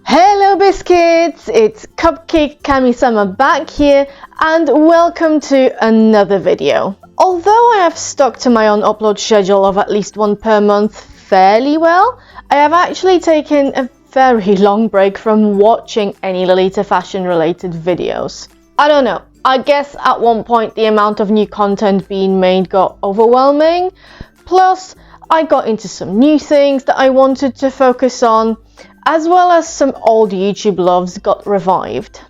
Hello biscuits, it's Cupcake Kami-sama back here and welcome to another video. Although I have stuck to my own upload schedule of at least one per month fairly well, I have actually taken a very long break from watching any Lolita fashion related videos. I don't know, I guess at one point the amount of new content being made got overwhelming, plus I got into some new things that I wanted to focus on, as well as some old YouTube loves got revived.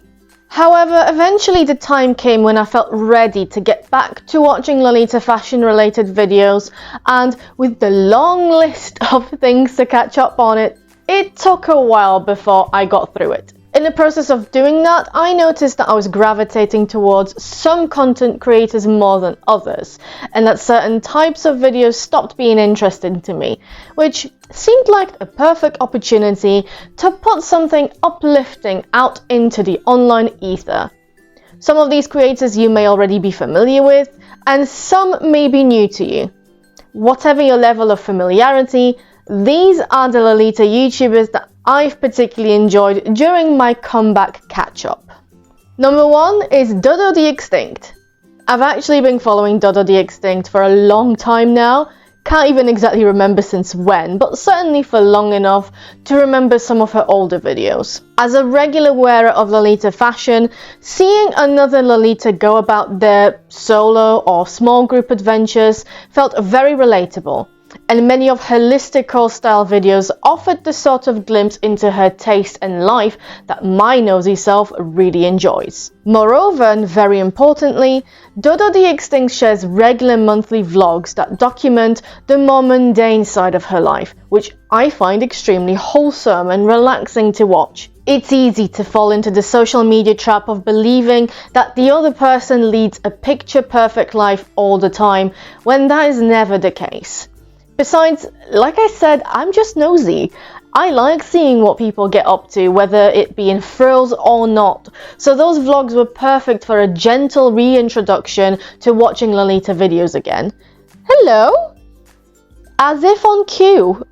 However, eventually the time came when I felt ready to get back to watching Lolita fashion related videos, and with the long list of things to catch up on it took a while before I got through it. In the process of doing that, I noticed that I was gravitating towards some content creators more than others, and that certain types of videos stopped being interesting to me, which seemed like a perfect opportunity to put something uplifting out into the online ether. Some of these creators you may already be familiar with, and some may be new to you. Whatever your level of familiarity, these are the Lolita YouTubers that I've particularly enjoyed during my comeback catch-up. Number 1 is Dodo the Extinct. I've actually been following Dodo the Extinct for a long time now. Can't even exactly remember since when, but certainly for long enough to remember some of her older videos. As a regular wearer of Lolita fashion, seeing another Lolita go about their solo or small group adventures felt very relatable, and many of her listicle style videos offered the sort of glimpse into her taste and life that my nosy self really enjoys. Moreover, and very importantly, Dodo the Extinct shares regular monthly vlogs that document the more mundane side of her life, which I find extremely wholesome and relaxing to watch. It's easy to fall into the social media trap of believing that the other person leads a picture-perfect life all the time, when that is never the case. Besides, like I said, I'm just nosy. I like seeing what people get up to, whether it be in frills or not. So those vlogs were perfect for a gentle reintroduction to watching Lolita videos again. Hello? As if on cue.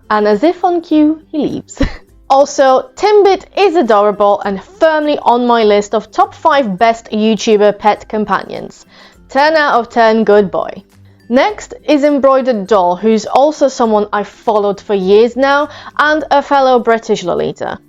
And as if on cue, he leaves. Also, Timbit is adorable and firmly on my list of top 5 best YouTuber pet companions. 10 out of 10, good boy. Next is Embroidered Doll, who's also someone I've followed for years now and a fellow British Lolita.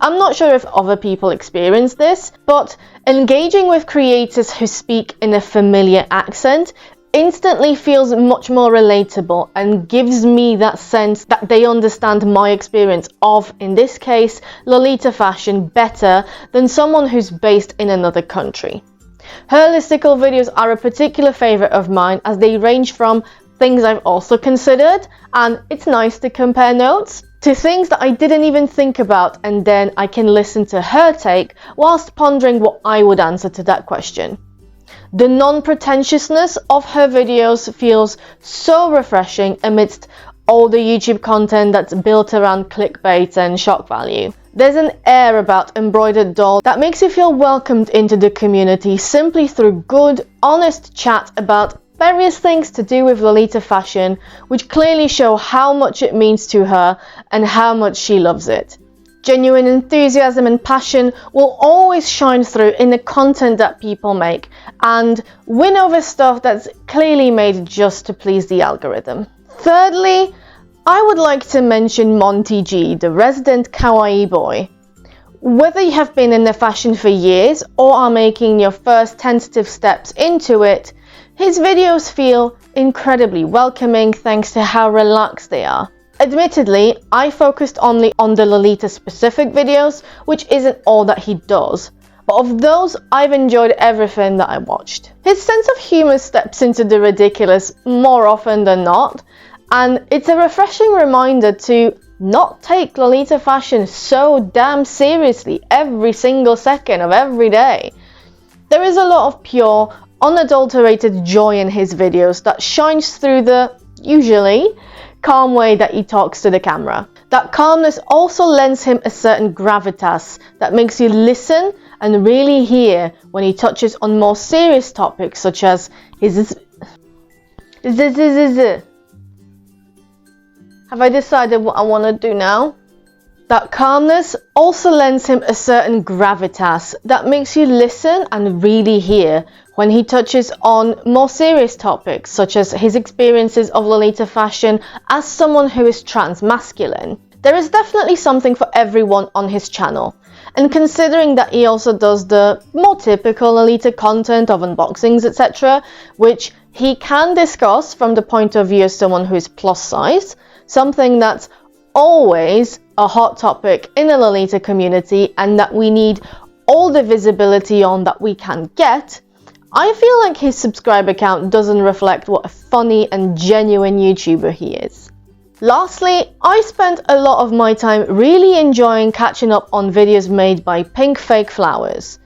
I'm not sure if other people experience this, but engaging with creators who speak in a familiar accent instantly feels much more relatable and gives me that sense that they understand my experience of, in this case, Lolita fashion better than someone who's based in another country. Her listicle videos are a particular favourite of mine, as they range from things I've also considered, and it's nice to compare notes, to things that I didn't even think about, and then I can listen to her take whilst pondering what I would answer to that question. The non-pretentiousness of her videos feels so refreshing amidst all the YouTube content that's built around clickbait and shock value. There's an air about Embroidered Doll that makes you feel welcomed into the community simply through good, honest chat about various things to do with Lolita fashion, which clearly show how much it means to her and how much she loves it. Genuine enthusiasm and passion will always shine through in the content that people make and win over stuff that's clearly made just to please the algorithm. Thirdly, I would like to mention Monty G, the resident kawaii boy. Whether you have been in the fashion for years or are making your first tentative steps into it, his videos feel incredibly welcoming thanks to how relaxed they are. Admittedly, I focused only on the Lolita specific videos, which isn't all that he does, but of those, I've enjoyed everything that I watched. His sense of humour steps into the ridiculous more often than not, and it's a refreshing reminder to not take Lolita fashion so damn seriously every single second of every day. There is a lot of pure, unadulterated joy in his videos that shines through the, usually, calm way that he talks to the camera. That calmness also lends him a certain gravitas that makes you listen and really hear when he touches on more serious topics such as his... Have I decided what I want to do now? That calmness also lends him a certain gravitas that makes you listen and really hear when he touches on more serious topics such as his experiences of Lolita fashion as someone who is trans-masculine. There is definitely something for everyone on his channel, and considering that he also does the more typical Lolita content of unboxings, etc., which he can discuss from the point of view of someone who is plus size, something that's always a hot topic in the Lolita community and that we need all the visibility on that we can get, I feel like his subscriber count doesn't reflect what a funny and genuine YouTuber he is. Lastly, I spent a lot of my time really enjoying catching up on videos made by Pink Fake Flowers.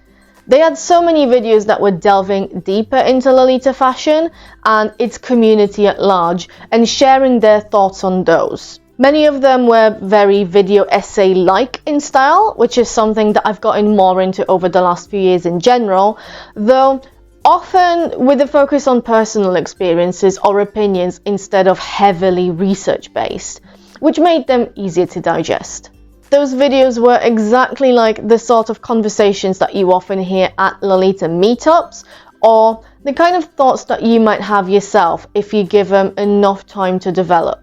They had so many videos that were delving deeper into Lolita fashion and its community at large and sharing their thoughts on those. Many of them were very video essay-like in style, which is something that I've gotten more into over the last few years in general, though often with a focus on personal experiences or opinions instead of heavily research-based, which made them easier to digest. Those videos were exactly like the sort of conversations that you often hear at Lolita meetups, or the kind of thoughts that you might have yourself if you give them enough time to develop.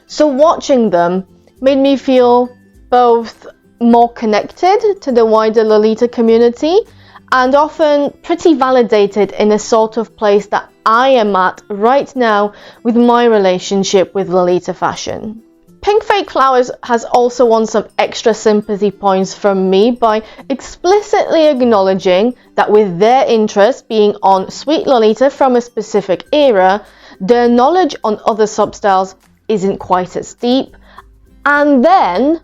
So watching them made me feel both more connected to the wider Lolita community and often pretty validated in a sort of place that I am at right now with my relationship with Lolita fashion. Pink Fake Flowers has also won some extra sympathy points from me by explicitly acknowledging that with their interest being on Sweet Lolita from a specific era, their knowledge on other substyles isn't quite as deep, and then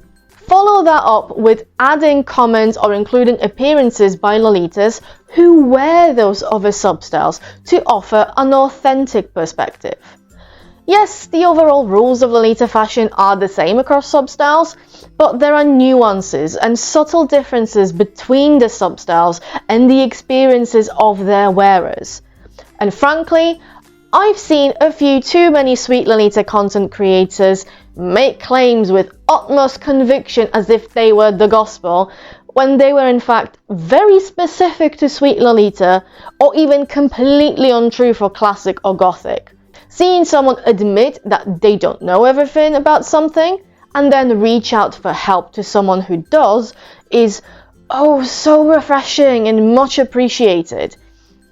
follow that up with adding comments or including appearances by Lolitas who wear those other substyles to offer an authentic perspective. Yes, the overall rules of Lolita fashion are the same across substyles, but there are nuances and subtle differences between the substyles and the experiences of their wearers. And frankly, I've seen a few too many Sweet Lolita content creators make claims with utmost conviction as if they were the gospel, when they were in fact very specific to Sweet Lolita, or even completely untrue for classic or gothic. Seeing someone admit that they don't know everything about something and then reach out for help to someone who does is so refreshing and much appreciated.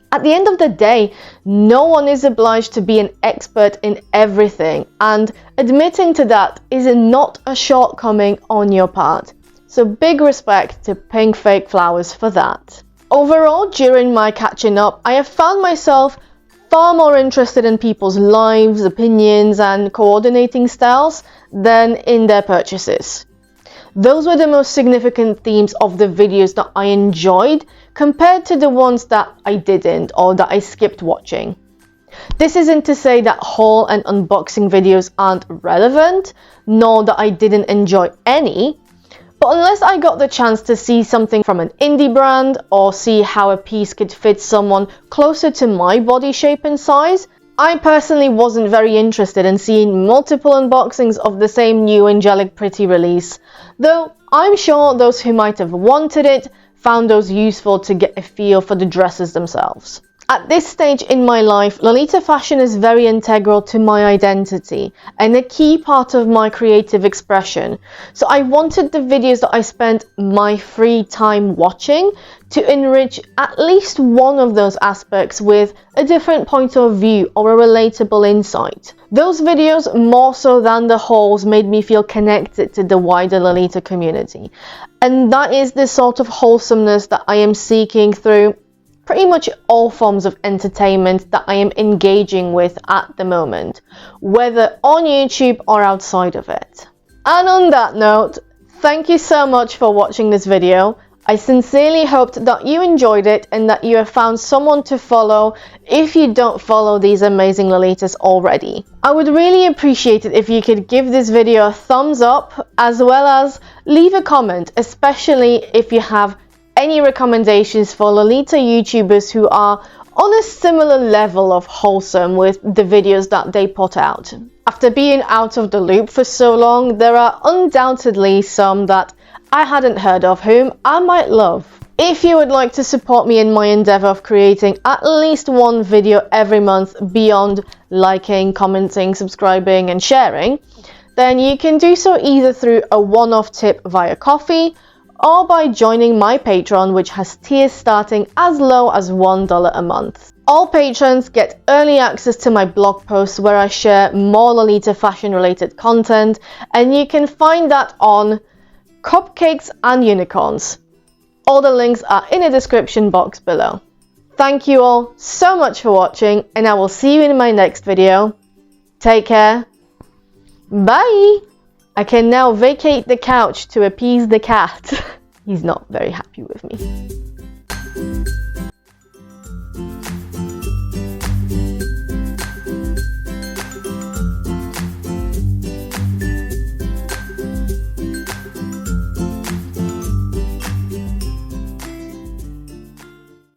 At the end of the day, no one is obliged to be an expert in everything, and admitting to that is not a shortcoming on your part. So big respect to Pink Fake Flowers for that. Overall, during my catching up, I have found myself far more interested in people's lives, opinions, and coordinating styles than in their purchases. Those were the most significant themes of the videos that I enjoyed compared to the ones that I didn't or that I skipped watching. This isn't to say that haul and unboxing videos aren't relevant, nor that I didn't enjoy any, but unless I got the chance to see something from an indie brand or see how a piece could fit someone closer to my body shape and size, I personally wasn't very interested in seeing multiple unboxings of the same new angelic pretty release, though I'm sure those who might have wanted it found those useful to get a feel for the dresses themselves. At this stage in my life, Lolita fashion is very integral to my identity and a key part of my creative expression, so I wanted the videos that I spent my free time watching to enrich at least one of those aspects with a different point of view or a relatable insight. Those videos, more so than the hauls, made me feel connected to the wider Lolita community, and that is the sort of wholesomeness that I am seeking through pretty much all forms of entertainment that I am engaging with at the moment, whether on YouTube or outside of it. And on that note, thank you so much for watching this video. I sincerely hoped that you enjoyed it and that you have found someone to follow if you don't follow these amazing Lolitas already. I would really appreciate it if you could give this video a thumbs up as well as leave a comment, especially if you have any recommendations for Lolita YouTubers who are on a similar level of wholesome with the videos that they put out. After being out of the loop for so long, there are undoubtedly some that I hadn't heard of whom I might love. If you would like to support me in my endeavour of creating at least one video every month beyond liking, commenting, subscribing and sharing, then you can do so either through a one-off tip via Ko-fi or by joining my Patreon, which has tiers starting as low as $1 a month. All patrons get early access to my blog posts where I share more Lolita fashion related content, and you can find that on Cupcakes and Unicorns. All the links are in the description box below. Thank you all so much for watching, and I will see you in my next video. Take care. Bye! I can now vacate the couch to appease the cat. He's not very happy with me.